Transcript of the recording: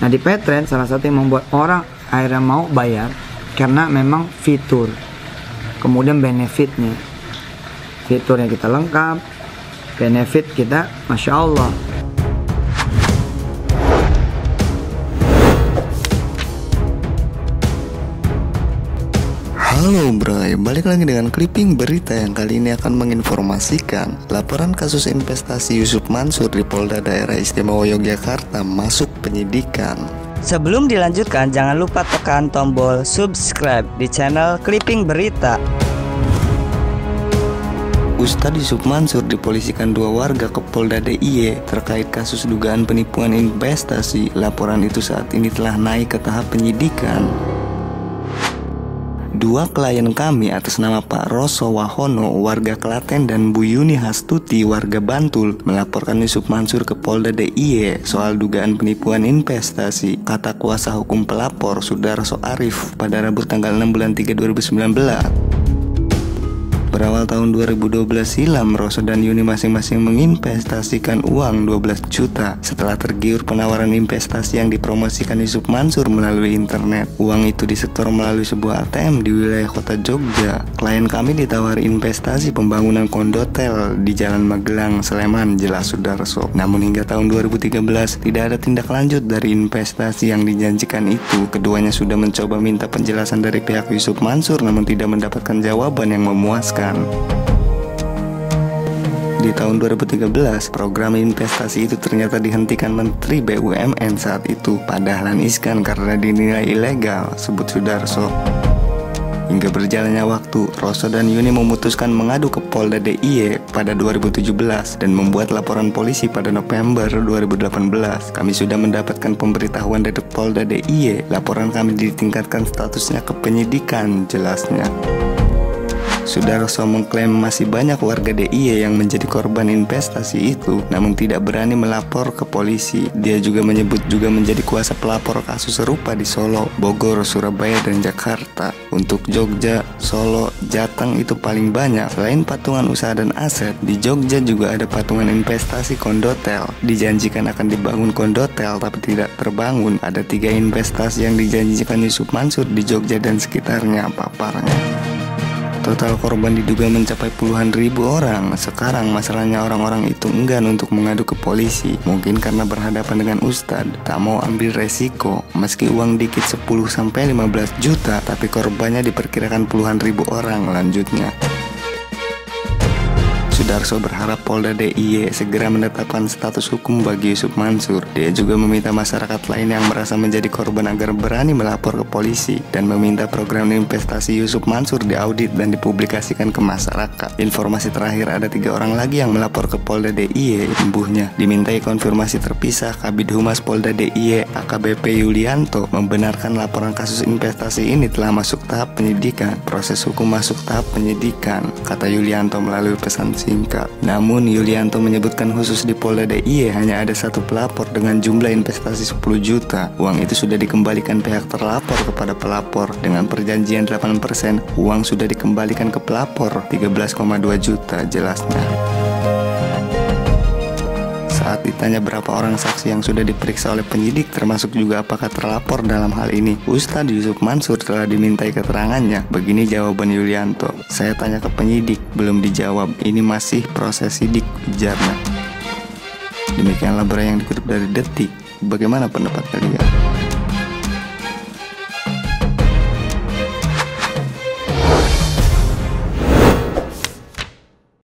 Nah, di Paytrade salah satu yang membuat orang akhirnya mau bayar karena memang fitur, kemudian benefitnya. Fiturnya kita lengkap, benefit kita Masya Allah. Halo bray, balik lagi dengan clipping berita yang kali ini akan menginformasikan laporan kasus investasi Yusuf Mansur di Polda Daerah Istimewa Yogyakarta masuk penyidikan. Sebelum dilanjutkan, jangan lupa tekan tombol subscribe di channel Clipping Berita. Ustadz Yusuf Mansur dipolisikan 2 warga ke Polda DIY terkait kasus dugaan penipuan investasi. Laporan itu saat ini telah naik ke tahap penyidikan. 2 klien kami atas nama Pak Roso Wahono, warga Klaten, dan Bu Yuni Hastuti, warga Bantul, melaporkan Yusuf Mansur ke Polda DIY soal dugaan penipuan investasi, kata kuasa hukum pelapor Sudarso Arif pada Rabu tanggal 6 bulan 3 2019. Berawal tahun 2012 silam, Roso dan Yuni masing-masing menginvestasikan uang 12 juta setelah tergiur penawaran investasi yang dipromosikan Yusuf Mansur melalui internet. Uang itu disetor melalui sebuah ATM di wilayah kota Jogja. Klien kami ditawari investasi pembangunan kondotel di Jalan Magelang, Sleman, jelas Sudarso. Namun hingga tahun 2013 tidak ada tindak lanjut dari investasi yang dijanjikan itu. Keduanya sudah mencoba minta penjelasan dari pihak Yusuf Mansur namun tidak mendapatkan jawaban yang memuaskan. Di tahun 2013, program investasi itu ternyata dihentikan Menteri BUMN saat itu, Pak Dahlan Iskan, karena dinilai ilegal, sebut Sudarso. Hingga berjalannya waktu, Roso dan Yuni memutuskan mengadu ke Polda DIY pada 2017 dan membuat laporan polisi pada November 2018. Kami sudah mendapatkan pemberitahuan dari Polda DIY. Laporan kami ditingkatkan statusnya ke penyidikan, jelasnya. Sudarso mengklaim masih banyak warga DIY yang menjadi korban investasi itu, namun tidak berani melapor ke polisi. Dia juga menyebut juga menjadi kuasa pelapor kasus serupa di Solo, Bogor, Surabaya, dan Jakarta. Untuk Jogja, Solo, Jateng itu paling banyak. Selain patungan usaha dan aset, di Jogja juga ada patungan investasi kondotel. Dijanjikan akan dibangun kondotel tapi tidak terbangun. Ada 3 investasi yang dijanjikan Yusuf Mansur di Jogja dan sekitarnya, paparnya. Total korban diduga mencapai puluhan ribu orang. Sekarang masalahnya orang-orang itu enggan untuk mengadu ke polisi. Mungkin karena berhadapan dengan ustadz, tak mau ambil resiko. Meski uang dikit 10-15 juta, tapi korbannya diperkirakan puluhan ribu orang, lanjutnya. Sudarso berharap Polda DIY segera menetapkan status hukum bagi Yusuf Mansur. Dia juga meminta masyarakat lain yang merasa menjadi korban agar berani melapor ke polisi dan meminta program investasi Yusuf Mansur diaudit dan dipublikasikan ke masyarakat. Informasi terakhir, ada 3 orang lagi yang melapor ke Polda DIY. Embuhnya dimintai konfirmasi terpisah. Kabid Humas Polda DIY AKBP Yulianto membenarkan laporan kasus investasi ini telah masuk tahap penyidikan. Proses hukum masuk tahap penyidikan, kata Yulianto melalui pesan singkat. Namun Yulianto menyebutkan khusus di Polda DIY hanya ada 1 pelapor dengan jumlah investasi 10 juta. Uang itu sudah dikembalikan pihak terlapor kepada pelapor. Dengan perjanjian 8%, uang sudah dikembalikan ke pelapor 13,2 juta, jelasnya. Saat ditanya berapa orang saksi yang sudah diperiksa oleh penyidik, termasuk juga apakah terlapor dalam hal ini, Ustadz Yusuf Mansur telah dimintai keterangannya. Begini jawaban Yulianto, "Saya tanya ke penyidik, belum dijawab. Ini masih proses sidik," ujarnya. Demikianlah berita yang dikutip dari Detik. Bagaimana pendapat kalian?